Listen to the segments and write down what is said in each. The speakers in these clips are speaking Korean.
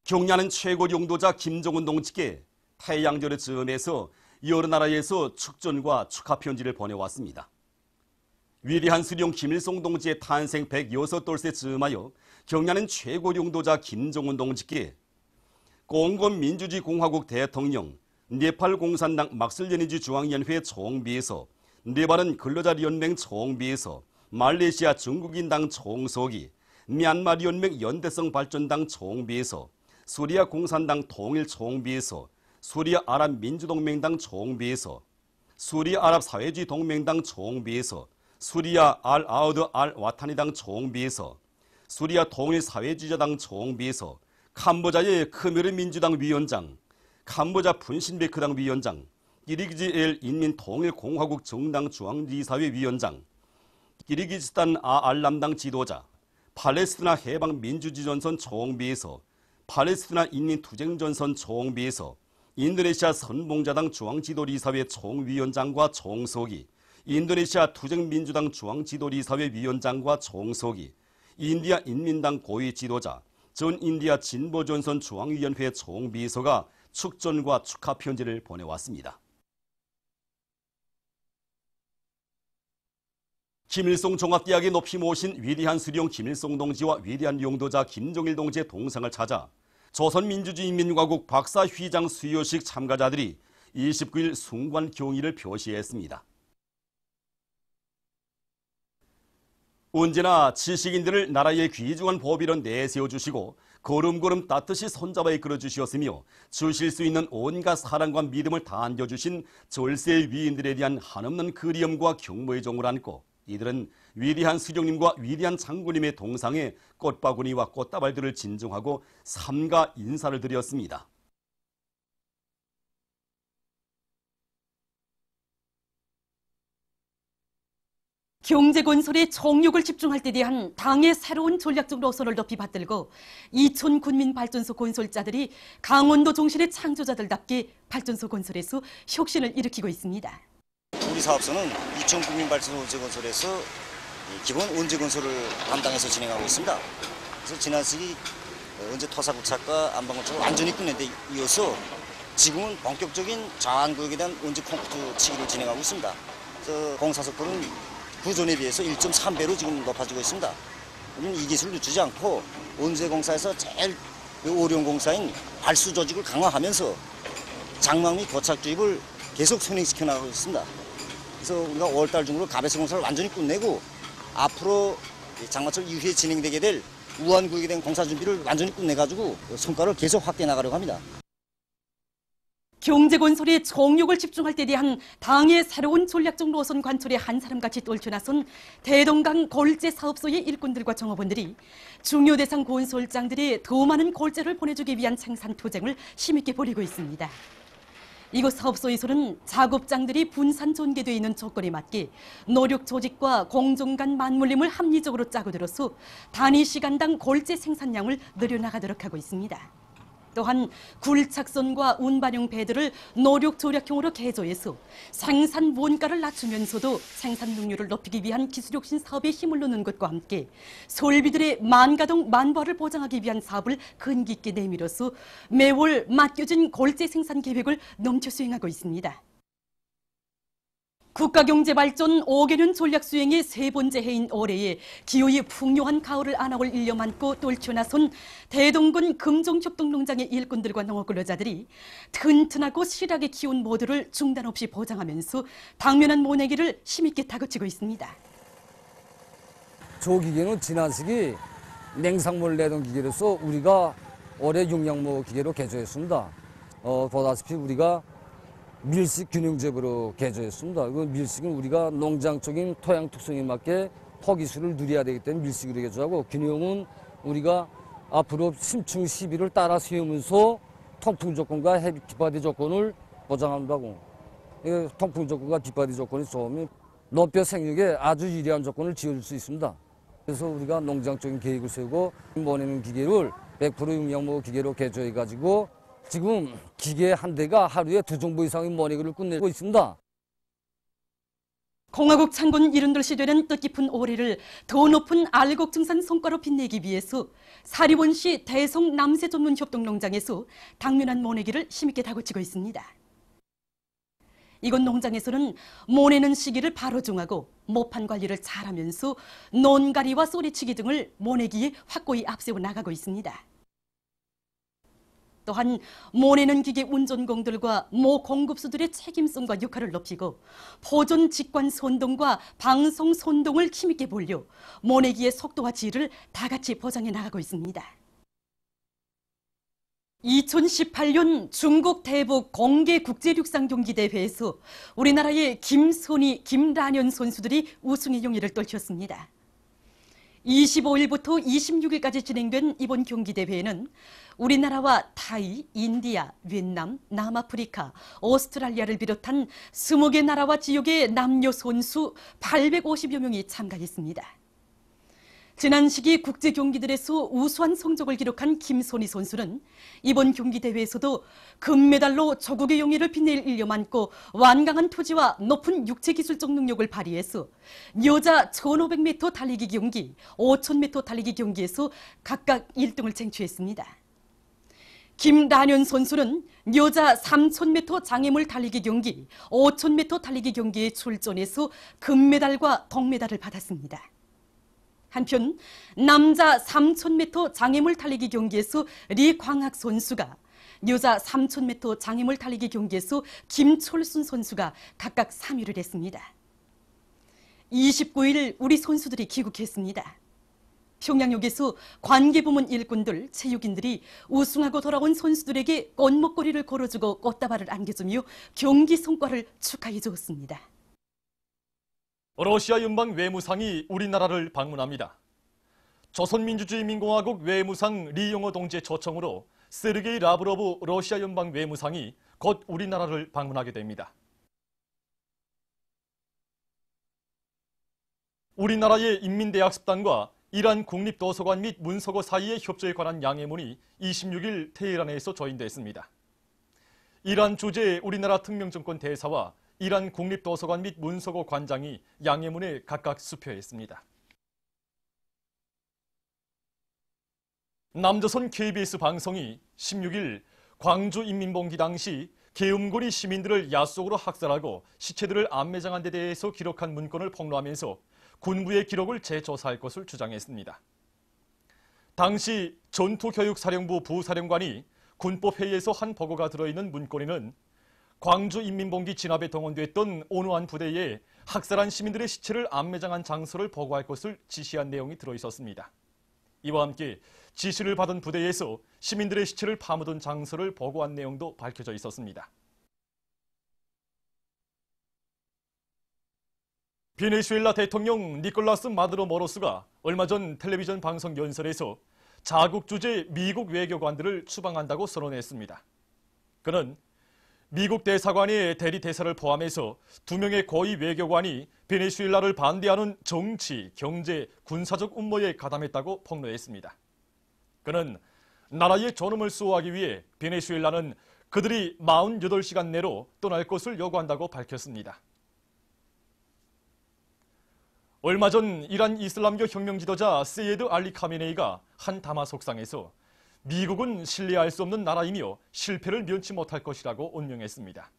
경야는 최고 용도자 김정은 동지께 태양절의 즈음에서 여러 나라에서 축전과 축하 편지를 보내왔습니다. 위대한 수령 김일성 동지의 탄생 106돌세 즈음하여 경야는 최고 용도자 김정은 동지께 공공민주주의 공화국 대통령, 네팔 공산당 막슬레니지 중앙위원회 총비서, 네발은 근로자연맹 총비서, 말레이시아 중국인당 총서기, 미얀마연맹 연대성 발전당 총비서, 수리아 공산당 통일 총비서, 수리아 아랍 민주동맹당 총비서, 수리아 아랍 사회주의 동맹당 총비서, 수리아 알 아우드 알 와타니당 총비서, 수리아 통일 사회주의자당 총비서, 캄보자의 크메르 민주당 위원장, 캄보자 푼신베크당 위원장, 키르기즈 엘 인민통일공화국 정당 중앙지사회 위원장, 키르기즈스탄 알람당 지도자, 팔레스티나 해방민주주의전선 총비서, 팔레스티나 인민투쟁전선 총비서, 인도네시아 선봉자당 중앙지도리사회 총위원장과 총서기, 인도네시아 투쟁민주당 중앙지도리사회 위원장과 총서기, 인디아 인민당 고위 지도자, 전 인디아 진보전선 중앙위원회 총비서가 축전과 축하 편지를 보내왔습니다. 김일성 종합대학에 높이 모신 위대한 수령 김일성 동지와 위대한 용도자 김정일 동지의 동상을 찾아 조선민주주의인민공화국 박사휘장 수여식 참가자들이 29일 숭고한 경의를 표시했습니다. 언제나 지식인들을 나라의 귀중한 보비로 내세워주시고 걸음걸음 따뜻이 손잡아 이끌어주시었으며 주실 수 있는 온갖 사랑과 믿음을 다 안겨주신 절세의 위인들에 대한 한없는 그리움과 경모의 종을 안고 이들은 위대한 수령님과 위대한 장군님의 동상에 꽃바구니와 꽃다발들을 진정하고 삼가 인사를 드렸습니다. 경제 건설에 총력을 집중할 때 대한 당의 새로운 전략적 노선을 높이 받들고 이촌 군민발전소 건설자들이 강원도 종신의 창조자들답게 발전소 건설에서 혁신을 일으키고 있습니다. 우리 사업소는 이촌 군민발전소 원재건설에서 기본 원재건설을 담당해서 진행하고 있습니다. 그래서 지난 시기 원재 토사구착과 안방건축을 완전히 끝낸 데 이어서 지금은 본격적인 자한구역에 대한 원재 콘크리트 치기를 진행하고 있습니다. 그래서 공사 속도는 구전에 비해서 1.3배로 지금 높아지고 있습니다. 우리는 이 기술을 늦추지 않고 원재공사에서 제일 어려운 공사인 발수 조직을 강화하면서 장막 및 고착 주입을 계속 선행시켜 나가고 있습니다. 그래서 우리가 5월달 중으로 가베스 공사를 완전히 끝내고 앞으로 장마철 이후에 진행되게 될 우한구역에 대한 공사 준비를 완전히 끝내가지고 성과를 계속 확대해 나가려고 합니다. 경제 건설에 총력을 집중할 때 대한 당의 새로운 전략적 노선 관철에 한 사람같이 떨쳐나선 대동강 골재 사업소의 일꾼들과 종업원들이 중요 대상 건설장들이 더 많은 골재를 보내주기 위한 생산 투쟁을 힘있게 벌이고 있습니다. 이곳 사업소에서는 작업장들이 분산 전개되어 있는 조건에 맞게 노력 조직과 공정 간 맞물림을 합리적으로 짜고 들어서 단위 시간당 골재 생산량을 늘려나가도록 하고 있습니다. 또한 굴착선과 운반용 배들을 노력 절약형으로 개조해서 생산 원가를 낮추면서도 생산 능률을 높이기 위한 기술혁신 사업에 힘을 넣는 것과 함께 설비들의 만가동 만부화를 보장하기 위한 사업을 근기 있게 내밀어서 매월 맡겨진 골재 생산 계획을 넘쳐 수행하고 있습니다. 국가경제발전 5개년 전략 수행의 세 번째 해인 올해에 기후의 풍요한 가을을 안하올 일념 안고 떨쳐나선 대동군 금종협동농장의 일꾼들과 농업근로자들이 튼튼하고 실하게 키운 모두를 중단 없이 보장하면서 당면한 모내기를 힘있게 다그치고 있습니다. 저 기계는 지난 시기 냉상물을 내던 기계로서 우리가 올해 용량모 기계로 개조했습니다. 보다시피 우리가 밀식 균형제부로 개조했습니다. 그 밀식은 우리가 농장적인 토양 특성에 맞게 허기수를 누려야 되기 때문에 밀식으로 개조하고 균형은 우리가 앞으로 심층 시비를 따라 세우면서 통풍 조건과 해비 빗바디 조건을 보장한다고. 통풍 조건과 빗바디 조건이 좋으면 논벼 생육에 아주 유리한 조건을 지어줄 수 있습니다. 그래서 우리가 농장적인 계획을 세우고 모내는 기계를 100% 용량모 기계로 개조해가지고 지금 기계 한 대가 하루에 2정보 이상의 모내기를 끝내고 있습니다. 공화국 창군 72시 되는 뜻깊은 올해를 더 높은 알곡증산 성과로 빛내기 위해서 사리원시 대성 남새 전문 협동농장에서 당면한 모내기를 힘있게 다구치고 있습니다. 이곳 농장에서는 모내는 시기를 바로 정하고 모판 관리를 잘하면서 논가리와 쏘리치기 등을 모내기에 확고히 앞세워 나가고 있습니다. 또한 모내는 기계 운전공들과 모 공급수들의 책임성과 역할을 높이고 보존 직관 선동과 방송 선동을 힘있게 벌려 모내기의 속도와 질을 다 같이 보장해 나가고 있습니다. 2018년 중국 대북 공개 국제육상경기대회에서 우리나라의 김선희, 김란현 선수들이 우승의 용의를 떨쳤습니다. 25일부터 26일까지 진행된 이번 경기대회에는 우리나라와 타이, 인디아, 베트남, 남아프리카, 오스트랄리아를 비롯한 20개 나라와 지역의 남녀 선수 850여 명이 참가했습니다. 지난 시기 국제 경기들에서 우수한 성적을 기록한 김선희 선수는 이번 경기대회에서도 금메달로 조국의 용의를 빛낼 일념 안고 완강한 투지와 높은 육체기술적 능력을 발휘해서 여자 1500m 달리기 경기, 5000m 달리기 경기에서 각각 1등을 쟁취했습니다. 김란현 선수는 여자 3000m 장애물 달리기 경기, 5000m 달리기 경기에 출전해서 금메달과 동메달을 받았습니다. 한편 남자 3000m 장애물 달리기 경기에서 리광학 선수가, 여자 3000m 장애물 달리기 경기에서 김철순 선수가 각각 3위를 했습니다. 29일 우리 선수들이 귀국했습니다. 평양역에서 관계부문 일꾼들, 체육인들이 우승하고 돌아온 선수들에게 꽃목걸이를 걸어주고 꽃다발을 안겨주며 경기 성과를 축하해 주었습니다. 러시아 연방 외무상이 우리나라를 방문합니다. 조선민주주의민공화국 외무상 리용호 동지의 초청으로 세르게이 라브로브 러시아 연방 외무상이 곧 우리나라를 방문하게 됩니다. 우리나라의 인민대학습단과 이란 국립도서관 및 문서고 사이의 협조에 관한 양해문이 26일 테헤란에서 조인됐습니다. 이란 주재 우리나라 특명정권 대사와 이란 국립도서관 및 문서고 관장이 양해문에 각각 수표했습니다. 남조선 KBS 방송이 16일 광주인민봉기 당시 계엄군이 시민들을 야속으로 학살하고 시체들을 안매장한 데 대해서 기록한 문건을 폭로하면서 군부의 기록을 재조사할 것을 주장했습니다. 당시 전투교육사령부 부사령관이 군법회의에서 한 보고가 들어있는 문건에는 광주인민봉기 진압에 동원됐던 온우한 부대에 학살한 시민들의 시체를 안매장한 장소를 보고할 것을 지시한 내용이 들어있었습니다. 이와 함께 지시를 받은 부대에서 시민들의 시체를 파묻은 장소를 보고한 내용도 밝혀져 있었습니다. 베네수엘라 대통령 니콜라스 마두로 모로스가 얼마 전 텔레비전 방송 연설에서 자국 주재 미국 외교관들을 추방한다고 선언했습니다. 그는 미국 대사관의 대리 대사를 포함해서 2명의 고위 외교관이 베네수엘라를 반대하는 정치, 경제, 군사적 음모에 가담했다고 폭로했습니다. 그는 나라의 존엄을 수호하기 위해 베네수엘라는 그들이 48시간 내로 떠날 것을 요구한다고 밝혔습니다. 얼마 전 이란 이슬람교 혁명 지도자 세예드 알리 카메네이가 한 담화 속상에서 미국은 신뢰할 수 없는 나라이며 실패를 면치 못할 것이라고 언명했습니다.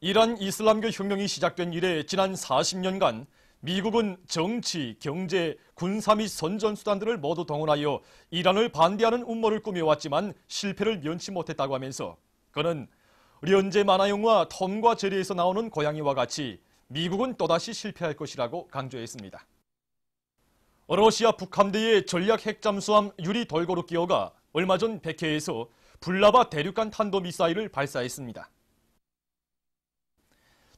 이란 이슬람교 혁명이 시작된 이래 지난 40년간 미국은 정치, 경제, 군사 및 선전수단들을 모두 동원하여 이란을 반대하는 음모를 꾸며왔지만 실패를 면치 못했다고 하면서 그는 련제 만화영화 톰과 제리에서 나오는 고양이와 같이 미국은 또다시 실패할 것이라고 강조했습니다. 러시아 북함대의 전략 핵잠수함 유리 돌고르키호가 얼마 전 백해에서 불라바 대륙간 탄도미사일을 발사했습니다.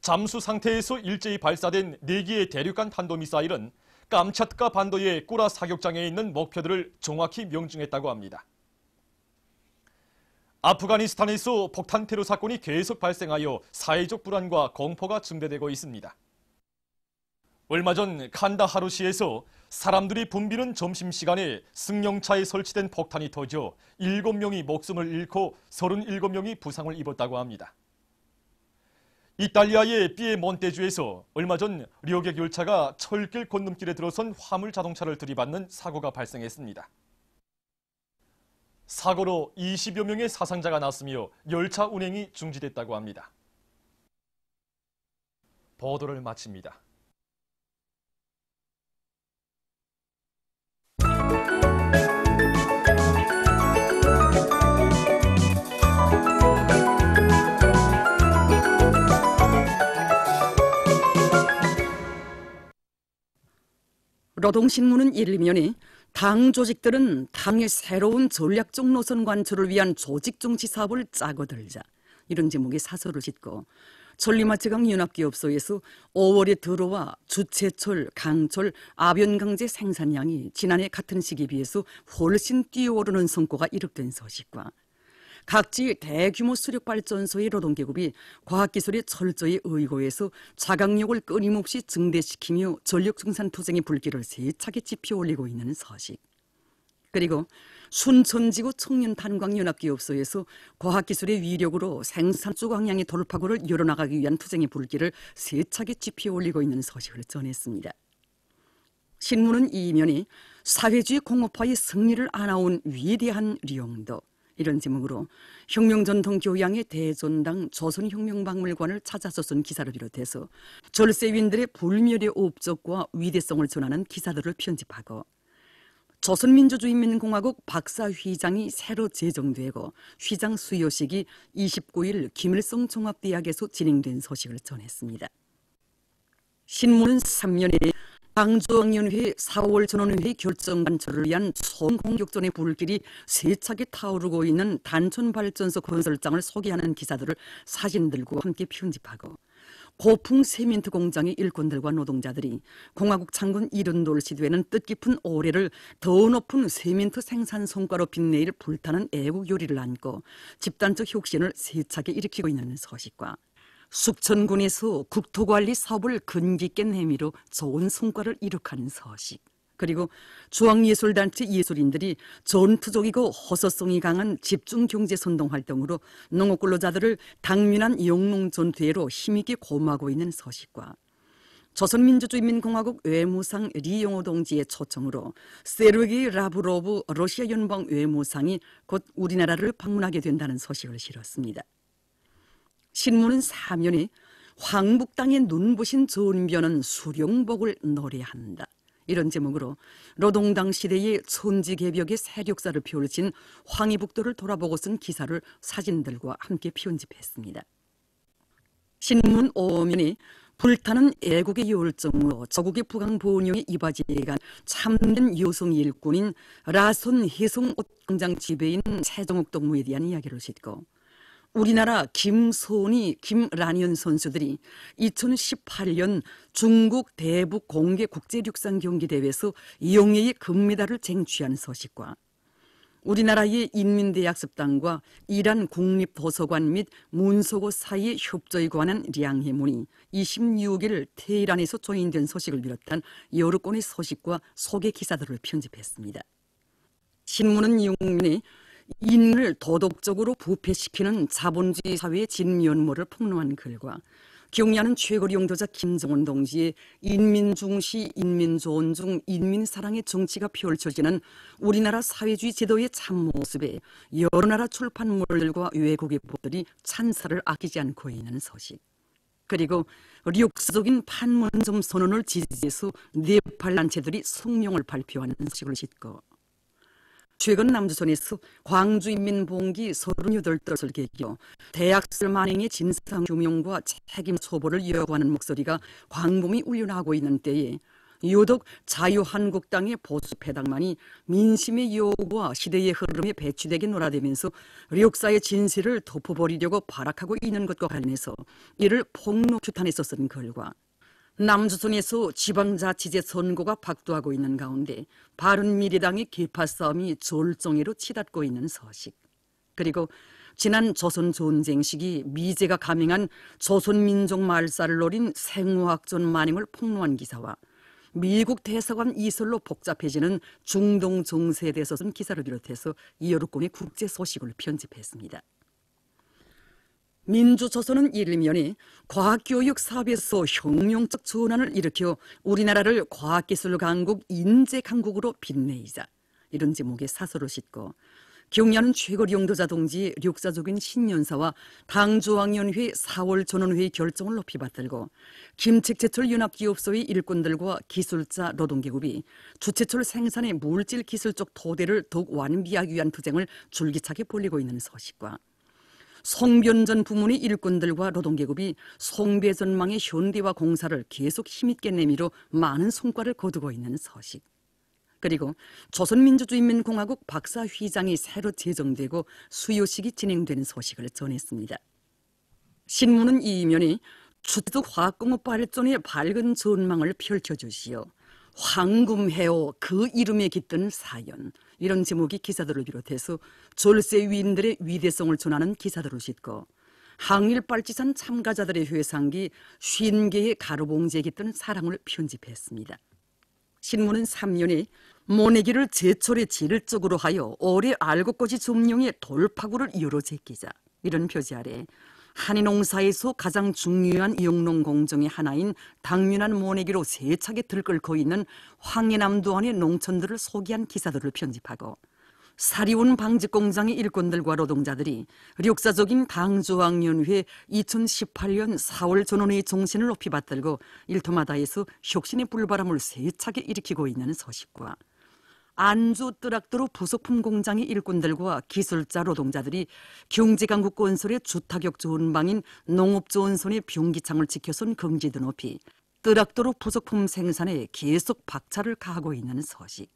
잠수 상태에서 일제히 발사된 4기의 대륙간 탄도미사일은 깜차트카 반도의 꾸라 사격장에 있는 목표들을 정확히 명중했다고 합니다. 아프가니스탄에서 폭탄 테러 사건이 계속 발생하여 사회적 불안과 공포가 증대되고 있습니다. 얼마 전 칸다하루시에서 사람들이 붐비는 점심시간에 승용차에 설치된 폭탄이 터져 7명이 목숨을 잃고 37명이 부상을 입었다고 합니다. 이탈리아의 피에몬테주에서 얼마 전 료객 열차가 철길 건너길에 들어선 화물 자동차를 들이받는 사고가 발생했습니다. 사고로 20여 명의 사상자가 났으며 열차 운행이 중지됐다고 합니다. 보도를 마칩니다. 노동신문은 일면에 당 조직들은 당의 새로운 전략적 노선 관철을 위한 조직 정치 사업을 짜고 들자, 이런 제목의 사설을 짓고 천리마트강 연합기업소에서 5월에 들어와 주체철, 강철, 아변강제 생산량이 지난해 같은 시기에 비해서 훨씬 뛰어오르는 성과가 이룩된 소식과 각지 대규모 수력발전소의 노동계급이 과학기술에 철저히 의거해서 자강력을 끊임없이 증대시키며 전력생산 투쟁의 불길을 세차게 지펴올리고 있는 소식, 그리고 순천지구 청년탄광연합기업소에서 과학기술의 위력으로 생산주 광량의 돌파구를 열어나가기 위한 투쟁의 불길을 세차게 지펴올리고 있는 소식을 전했습니다. 신문은 이면에 사회주의 공업화의 승리를 안아온 위대한 령도, 이런 제목으로 혁명전통 교양의 대전당 조선혁명박물관을 찾아서 쓴 기사를 비롯해서 절세윈들의 불멸의 업적과 위대성을 전하는 기사들을 편집하고 조선민주주의인민공화국 박사휘장이 새로 제정되고 휘장 수여식이 29일 김일성 종합대학에서 진행된 소식을 전했습니다. 신문은 3년에 당조학년회 4월 전원회 결정 관철을 위한 총공격전의 불길이 세차게 타오르고 있는 단촌발전소 건설장을 소개하는 기사들을 사진들과 함께 편집하고 고풍 세멘트 공장의 일꾼들과 노동자들이 공화국 창건 70돌 시대에는 뜻깊은 올해를 더 높은 세멘트 생산 성과로 빛내일 불타는 애국 요리를 안고 집단적 혁신을 세차게 일으키고 있는 소식과 숙천군에서 국토관리 사업을 근기 있게 내밀어 좋은 성과를 이룩하는 소식, 그리고 중앙예술단체 예술인들이 전투적이고 호소성이 강한 집중경제선동활동으로 농업근로자들을 당면한 영농전투회로 힘있게 고무하고 있는 소식과 조선민주주의인민공화국 외무상 리용호 동지의 초청으로 세르게이 라브로브 러시아 연방 외무상이 곧 우리나라를 방문하게 된다는 소식을 실었습니다. 신문은 사면에 황북당의 눈부신 전변은 수령복을 노래한다, 이런 제목으로 노동당 시대의 천지개벽의 세력사를 펼친 황희북도를 돌아보고 쓴 기사를 사진들과 함께 편집했습니다. 신문 5면에 불타는 애국의 열정으로 조국의 부강본영에 이바지해간 참된 여성 일꾼인 라손 해송옷공장 지배인 최정옥 동무에 대한 이야기를 싣고 우리나라 김소니, 김란현 선수들이 2018년 중국 대북 공개 국제육상 경기대회에서 영예의 금메달을 쟁취한 소식과 우리나라의 인민대학습당과 이란 국립도서관 및 문서고 사이의 협조에 관한 량해문이 26일 테헤란에서 조인된 소식을 비롯한 여러 건의 소식과 소개 기사들을 편집했습니다. 신문은 용면에 인을 도덕적으로 부패시키는 자본주의 사회의 진면모를 폭로한 글과 경의하는 최고리 용도자 김정은 동지의 인민중시, 인민존중, 인민사랑의 정치가 펼쳐지는 우리나라 사회주의 제도의 참모습에 여러 나라 출판물들과 외국의 보들이 찬사를 아끼지 않고 있는 소식, 그리고 력서적인 판문점 선언을 지지해서 네팔 단체들이 성명을 발표하는 소식을 싣고 최근 남조선에서 광주인민봉기 38떫을 계기로 대학살 만행의 진상규명과 책임 처벌을 요구하는 목소리가 광범위 울려나고 있는 때에 유독 자유한국당의 보수패당만이 민심의 요구와 시대의 흐름에 배치되게 놀아대면서 역사의 진실을 덮어버리려고 발악하고 있는 것과 관련해서 이를 폭로 규탄해서 쓴 글과 남조선에서 지방자치제 선거가 박두하고 있는 가운데 바른미래당의 계파 싸움이 졸정예로 치닫고 있는 소식, 그리고 지난 조선 전쟁 시기 미제가 감행한 조선민족 말살을 노린 생화학전 만행을 폭로한 기사와 미국 대사관 이설로 복잡해지는 중동 정세에 대해서 쓴 기사를 비롯해서 여러 건의 국제 소식을 편집했습니다. 민주조선은 일면이 과학교육 사업에서 혁명적 전환을 일으켜 우리나라를 과학기술 강국, 인재 강국으로 빛내이자 이런 제목의 사설을 싣고 경야는 최고 용도자 동지의 역사적인 신년사와 당조항연회 4월 전원회의 결정을 높이 받들고 김책제철 연합기업소의 일꾼들과 기술자 노동계급이 주체철 생산의 물질 기술적 토대를 더욱 완비하기 위한 투쟁을 줄기차게 벌이고 있는 소식과 송변전 부문의 일꾼들과 노동계급이 송배전망의 현대화 공사를 계속 힘있게 내밀어 많은 성과를 거두고 있는 소식, 그리고 조선민주주의인민공화국 박사휘장이 새로 제정되고 수요식이 진행되는 소식을 전했습니다. 신문은 이 이면이 주택 화학공업 발전의 밝은 전망을 펼쳐주시어 황금해오 그 이름에 깃든 사연, 이런 제목의 기사들을 비롯해서 졸세 위인들의 위대성을 전하는 기사들을 싣고 항일빨치산 참가자들의 회상기 50개의 가로봉지에 깃든 사랑을 편집했습니다. 신문은 3년에 모내기를 제철의 질적으로 하여 오래 알곡고지 점령의 돌파구를 열어 제끼자, 이런 표지 아래 한인농사에서 가장 중요한 영농공정의 하나인 당면한 모내기로 세차게 들끓고 있는 황해남도 안의 농촌들을 소개한 기사들을 편집하고 사리온 방직공장의 일꾼들과 노동자들이 역사적인 당조항연회 2018년 4월 전원회의 정신을 높이 받들고 일터마다에서 혁신의 불바람을 세차게 일으키고 있는 소식과 안주 뜨락도로 부속품 공장의 일꾼들과 기술자 노동자들이 경제강국 건설의 주타격 전방인 농업조원선의 병기창을 지켜선 긍지도 높이 뜨락도로 부속품 생산에 계속 박차를 가하고 있는 소식,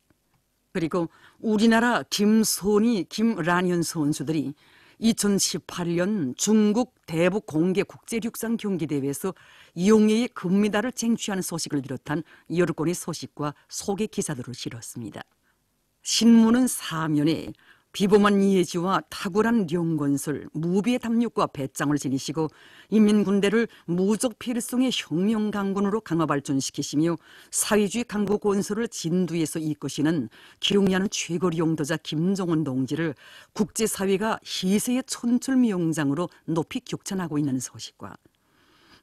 그리고 우리나라 김선희, 김란현 선수들이 2018년 중국 대북 공개 국제육상 경기대회에서 용예의 금메달을 쟁취하는 소식을 비롯한 여러 건의 소식과 소개 기사들을 실었습니다. 신문은 사면에 비범한 이해지와 탁월한 령건설, 무비의 담력과 배짱을 지니시고 인민군대를 무적 필승의 혁명 강군으로 강화 발전시키시며 사회주의 강국 건설을 진두에서 이끄시는 기용야는 최고 용도자 김정은 동지를 국제사회가 희세의 촌철 명장으로 높이 격찬하고 있는 소식과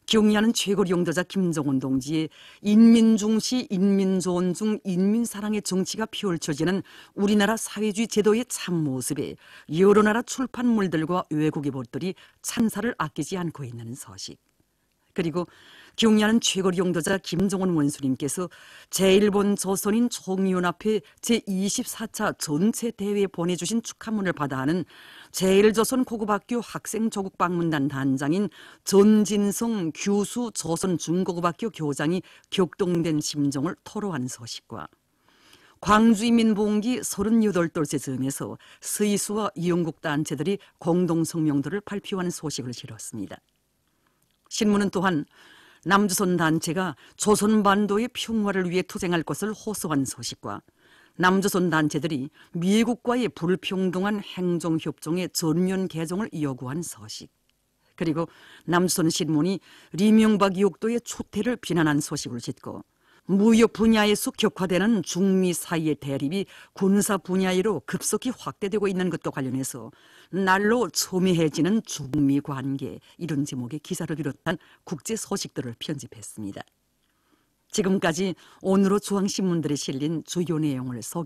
경의하는 최고 용도자 김정은 동지의 인민중시, 인민존중, 인민사랑의 정치가 펼쳐지는 우리나라 사회주의 제도의 참모습에 여러 나라 출판물들과 외국의 볼들이 찬사를 아끼지 않고 있는 소식, 그리고 경의하는 최고 용도자 김정은 원수님께서 제1본 조선인 총연합회 제24차 전체 대회에 보내주신 축하문을 받아하는 제1조선 고급학교 학생조국방문단 단장인 전진성 규수 조선 중고급학교 교장이 격동된 심정을 토로한 소식과 광주인민봉기 38돌째 점에서 스위스와 영국 단체들이 공동성명들을 발표하는 소식을 실었습니다. 신문은 또한 남조선 단체가 조선반도의 평화를 위해 투쟁할 것을 호소한 소식과 남조선 단체들이 미국과의 불평등한 행정협정의 전면 개정을 요구한 소식, 그리고 남조선 신문이 리명박 욕도의 추태를 비난한 소식을 싣고 무역 분야에서 격화되는 중미 사이의 대립이 군사 분야로 급속히 확대되고 있는 것과 관련해서 날로 첨예해지는 중미 관계, 이런 제목의 기사를 비롯한 국제 소식들을 편집했습니다. 지금까지 오늘의 중앙신문들에 실린 주요 내용을 소개했습니다.